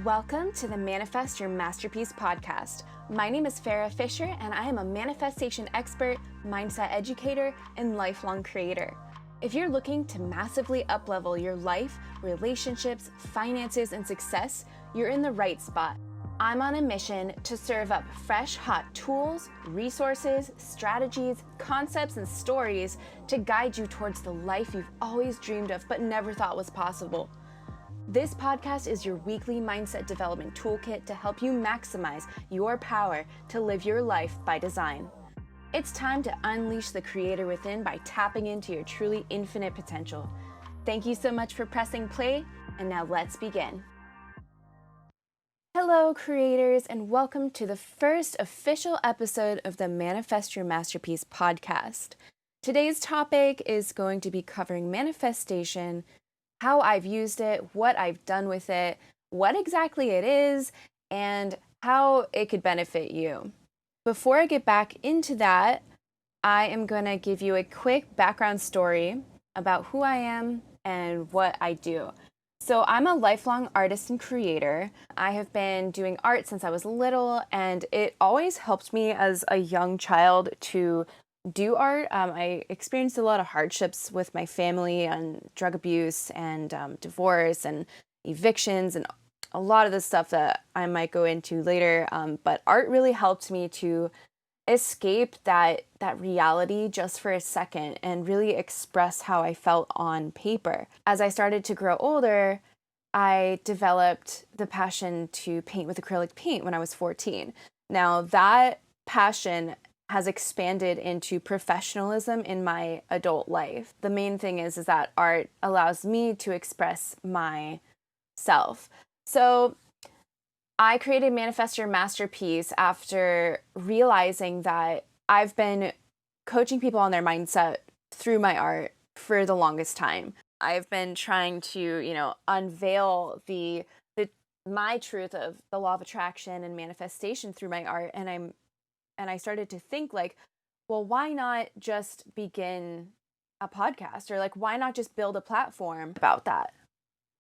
Welcome to the Manifest Your Masterpiece podcast. My name is Farah Fisher, and I am a manifestation expert, mindset educator, and lifelong creator. If you're looking to massively uplevel your life, relationships, finances, and success, you're in the right spot. I'm on a mission to serve up fresh, hot tools, resources, strategies, concepts, and stories to guide you towards the life you've always dreamed of but never thought was possible. This podcast is your weekly mindset development toolkit to help you maximize your power to live your life by design. It's time to unleash the creator within by tapping into your truly infinite potential. Thank you so much for pressing play, and now let's begin. Hello, creators, and welcome to the first official episode of the Manifest Your Masterpiece podcast. Today's topic is going to be covering manifestation, how I've used it, what I've done with it, what exactly it is, and how it could benefit you. Before I get back into that, I am going to give you a quick background story about who I am and what I do. So I'm a lifelong artist and creator. I have been doing art since I was little, and it always helped me as a young child to do art. I experienced a lot of hardships with my family and drug abuse and divorce and evictions and a lot of the stuff that I might go into later. But art really helped me to escape that reality just for a second and really express how I felt on paper. As I started to grow older, I developed the passion to paint with acrylic paint when I was 14. Now that passion has expanded into professionalism in my adult life. The main thing is that art allows me to express myself. So I created Manifest Your Masterpiece after realizing that I've been coaching people on their mindset through my art for the longest time. I've been trying to, unveil my truth of the law of attraction and manifestation through my art, and I started to think well, why not just begin a podcast? Or why not just build a platform about that?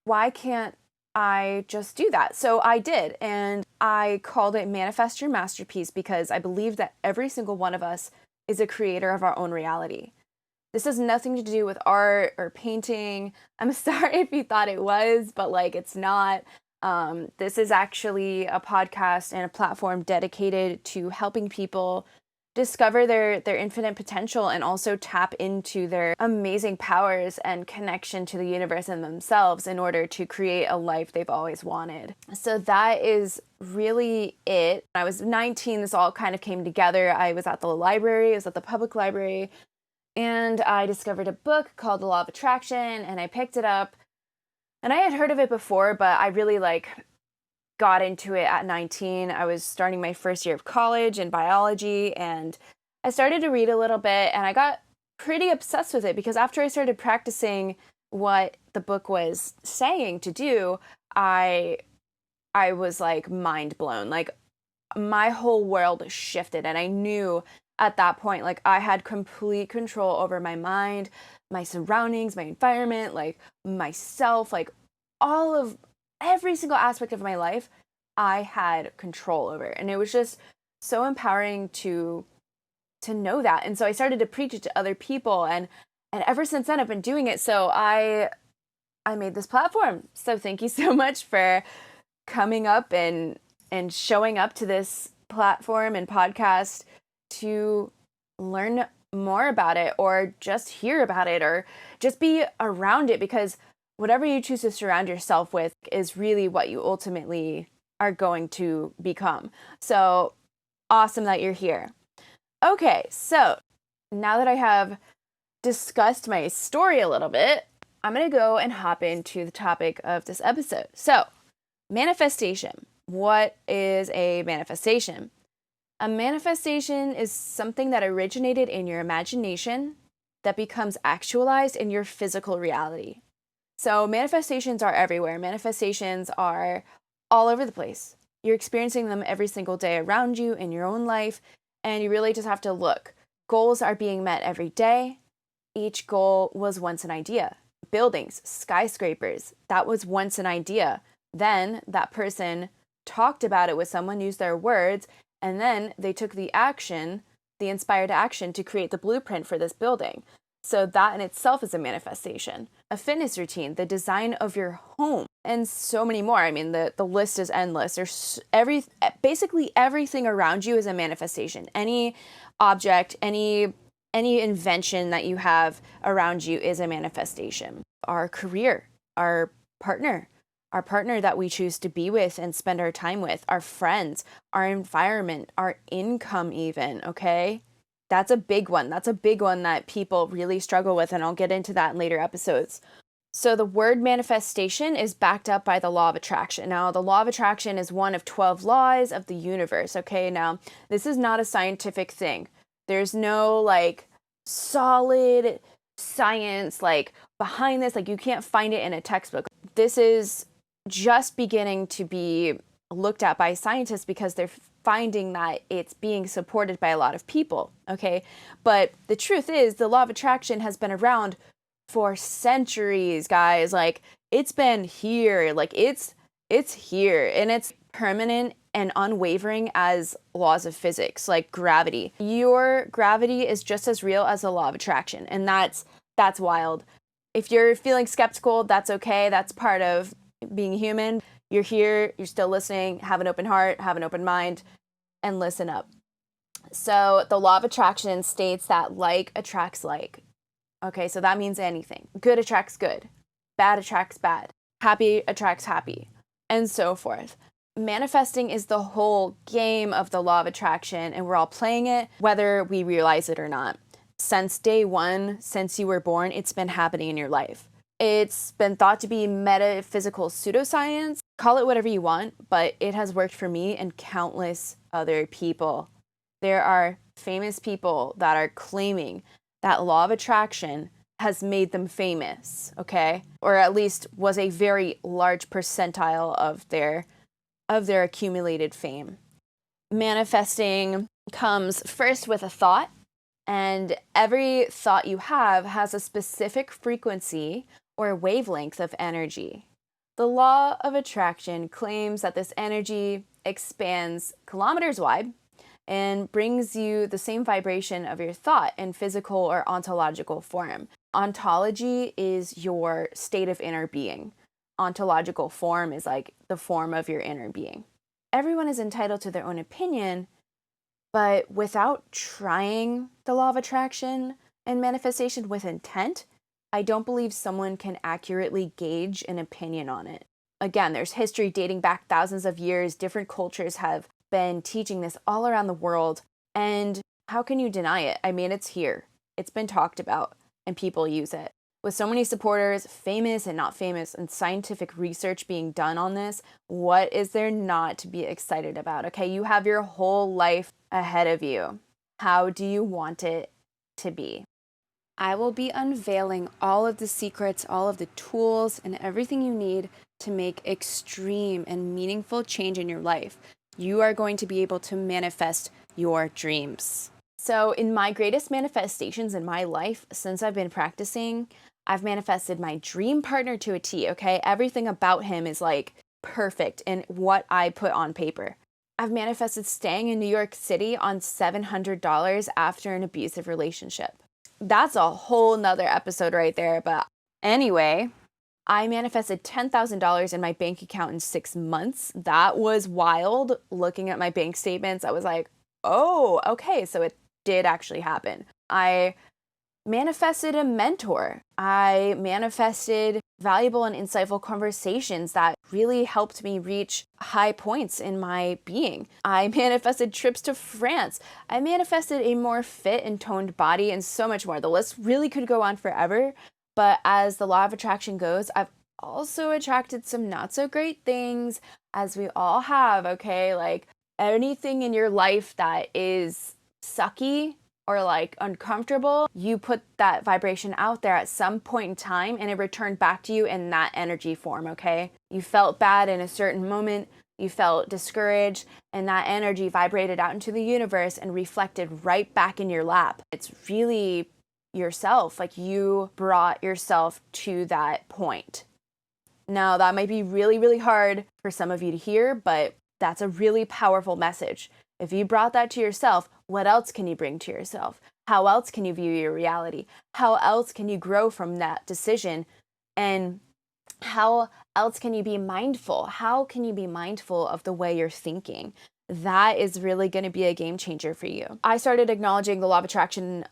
Why can't I just do that? So I did, and I called it Manifest Your Masterpiece because I believe that every single one of us is a creator of our own reality. This has nothing to do with art or painting. I'm sorry if you thought it was, but it's not. This is actually a podcast and a platform dedicated to helping people discover their infinite potential and also tap into their amazing powers and connection to the universe and themselves in order to create a life they've always wanted. So that is really it. When I was 19, this all kind of came together. I was at the library, I was at the public library, and I discovered a book called The Law of Attraction, and I picked it up. And I had heard of it before, but I really got into it at 19. I was starting my first year of college in biology, and I started to read a little bit, and I got pretty obsessed with it because after I started practicing what the book was saying to do, I was mind blown. My whole world shifted, and I knew at that point I had complete control over my mind, my surroundings, my environment, myself, every single aspect of my life I had control over. And it was just so empowering to know that. And so I started to preach it to other people, and ever since then I've been doing it. So I made this platform. So thank you so much for coming up and showing up to this platform and podcast to learn more about it, or just hear about it, or just be around it, because whatever you choose to surround yourself with is really what you ultimately are going to become. So awesome that you're here. Okay, so now that I have discussed my story a little bit, I'm going to go and hop into the topic of this episode. So, manifestation. What is a manifestation? A manifestation is something that originated in your imagination that becomes actualized in your physical reality. So manifestations are everywhere. Manifestations are all over the place. You're experiencing them every single day around you in your own life, and you really just have to look. Goals are being met every day. Each goal was once an idea. Buildings, skyscrapers, that was once an idea. Then that person talked about it with someone, used their words, and then they took the action, the inspired action to create the blueprint for this building. So that in itself is a manifestation. A fitness routine, the design of your home, and so many more. I mean, the list is endless. There's basically everything around you is a manifestation. Any object, any invention that you have around you is a manifestation. Our career, our partner that we choose to be with and spend our time with, our friends, our environment, our income even, okay? That's a big one. That's a big one that people really struggle with, and I'll get into that in later episodes. So the word manifestation is backed up by the law of attraction. Now, the law of attraction is one of 12 laws of the universe, okay? Now, this is not a scientific thing. There's no, like, solid science, like, behind this. Like, you can't find it in a textbook. This is just beginning to be looked at by scientists because they're finding that it's being supported by a lot of people, okay? But the truth is, the law of attraction has been around for centuries, guys. Like, it's been here. Like, it's here, and it's permanent and unwavering as laws of physics, like gravity. Your gravity is just as real as the law of attraction, and that's wild. If you're feeling skeptical, that's okay. That's part of being human. You're here, you're still listening, have an open heart, have an open mind, and listen up. So the law of attraction states that like attracts like. Okay, so that means anything. Good attracts good. Bad attracts bad. Happy attracts happy, and so forth. Manifesting is the whole game of the law of attraction, and we're all playing it, whether we realize it or not. Since day one, since you were born, it's been happening in your life. It's been thought to be metaphysical pseudoscience. Call it whatever you want, but it has worked for me and countless other people. There are famous people that are claiming that law of attraction has made them famous, okay? Or at least was a very large percentile of their accumulated fame. Manifesting comes first with a thought, and every thought you have has a specific frequency or wavelength of energy. The law of attraction claims that this energy expands kilometers wide and brings you the same vibration of your thought in physical or ontological form. Ontology is your state of inner being. Ontological form is like the form of your inner being. Everyone is entitled to their own opinion, but without trying the law of attraction and manifestation with intent, I don't believe someone can accurately gauge an opinion on it. Again, there's history dating back thousands of years. Different cultures have been teaching this all around the world. And how can you deny it? I mean, it's here. It's been talked about, and people use it. With so many supporters, famous and not famous, and scientific research being done on this, what is there not to be excited about? Okay, you have your whole life ahead of you. How do you want it to be? I will be unveiling all of the secrets, all of the tools, and everything you need to make extreme and meaningful change in your life. You are going to be able to manifest your dreams. So in my greatest manifestations in my life, since I've been practicing, I've manifested my dream partner to a T, okay? Everything about him is like perfect in what I put on paper. I've manifested staying in New York City on $700 after an abusive relationship. That's a whole nother episode right there. But anyway, I manifested $10,000 in my bank account in 6 months. That was wild. Looking at my bank statements, I was like, oh, okay, so it did actually happen. I manifested a mentor. I manifested valuable and insightful conversations that really helped me reach high points in my being. I manifested trips to France. I manifested a more fit and toned body and so much more. The list really could go on forever, but as the law of attraction goes, I've also attracted some not so great things, as we all have, okay? Like anything in your life that is sucky or like uncomfortable, you put that vibration out there at some point in time and it returned back to you in that energy form, okay? You felt bad in a certain moment, you felt discouraged, and that energy vibrated out into the universe and reflected right back in your lap. It's really yourself, like you brought yourself to that point. Now, that might be really, really hard for some of you to hear, but that's a really powerful message. If you brought that to yourself, what else can you bring to yourself? How else can you view your reality? How else can you grow from that decision? And how else can you be mindful? How can you be mindful of the way you're thinking? That is really going to be a game changer for you. I started acknowledging the law of attraction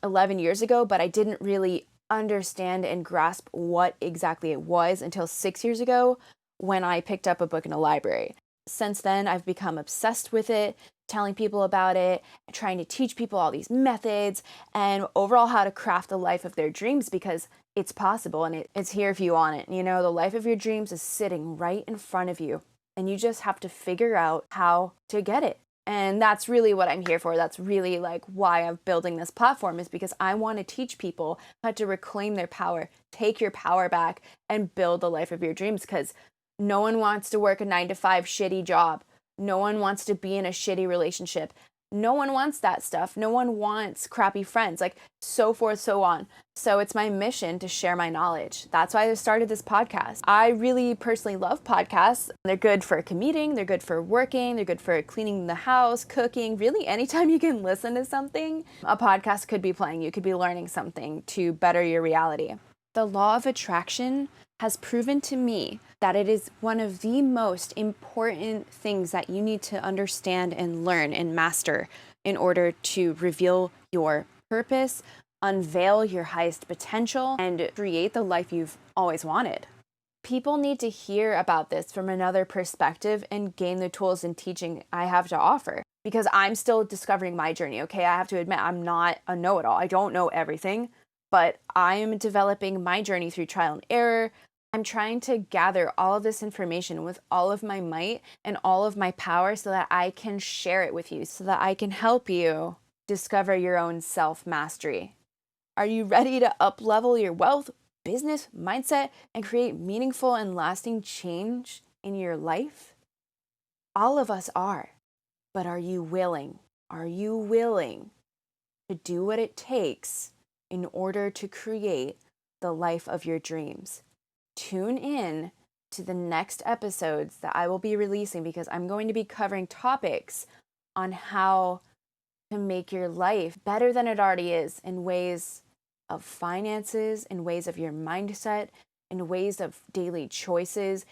11 years ago, but I didn't really understand and grasp what exactly it was until 6 years ago when I picked up a book in a library. Since then, I've become obsessed with it, telling people about it, trying to teach people all these methods, and overall how to craft the life of their dreams, because it's possible and it's here if you want it. You know, the life of your dreams is sitting right in front of you, and you just have to figure out how to get it. And that's really what I'm here for. That's really like why I'm building this platform, is because I want to teach people how to reclaim their power, take your power back, and build the life of your dreams. Because no one wants to work a 9-to-5 shitty job. No one wants to be in a shitty relationship. No one wants that stuff. No one wants crappy friends, like so forth, so on. So it's my mission to share my knowledge. That's why I started this podcast. I really personally love podcasts. They're good for commuting, they're good for working, they're good for cleaning the house, cooking. Really, anytime you can listen to something, a podcast could be playing. You could be learning something to better your reality. The law of attraction has proven to me that it is one of the most important things that you need to understand and learn and master in order to reveal your purpose, unveil your highest potential, and create the life you've always wanted. People need to hear about this from another perspective and gain the tools and teaching I have to offer, because I'm still discovering my journey, okay? I have to admit, I'm not a know-it-all. I don't know everything, but I am developing my journey through trial and error. I'm trying to gather all of this information with all of my might and all of my power so that I can share it with you, so that I can help you discover your own self-mastery. Are you ready to up-level your wealth, business, mindset, and create meaningful and lasting change in your life? All of us are, but are you willing? Are you willing to do what it takes in order to create the life of your dreams? Tune in to the next episodes that I will be releasing, because I'm going to be covering topics on how to make your life better than it already is, in ways of finances, in ways of your mindset, in ways of daily choices,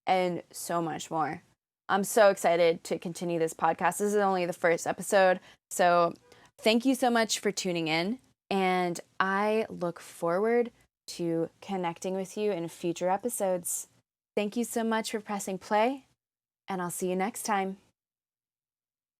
and so much more. I'm so excited to continue this podcast. This is only the first episode, so thank you so much for tuning in, and I look forward to connecting with you in future episodes. Thank you so much for pressing play, and I'll see you next time.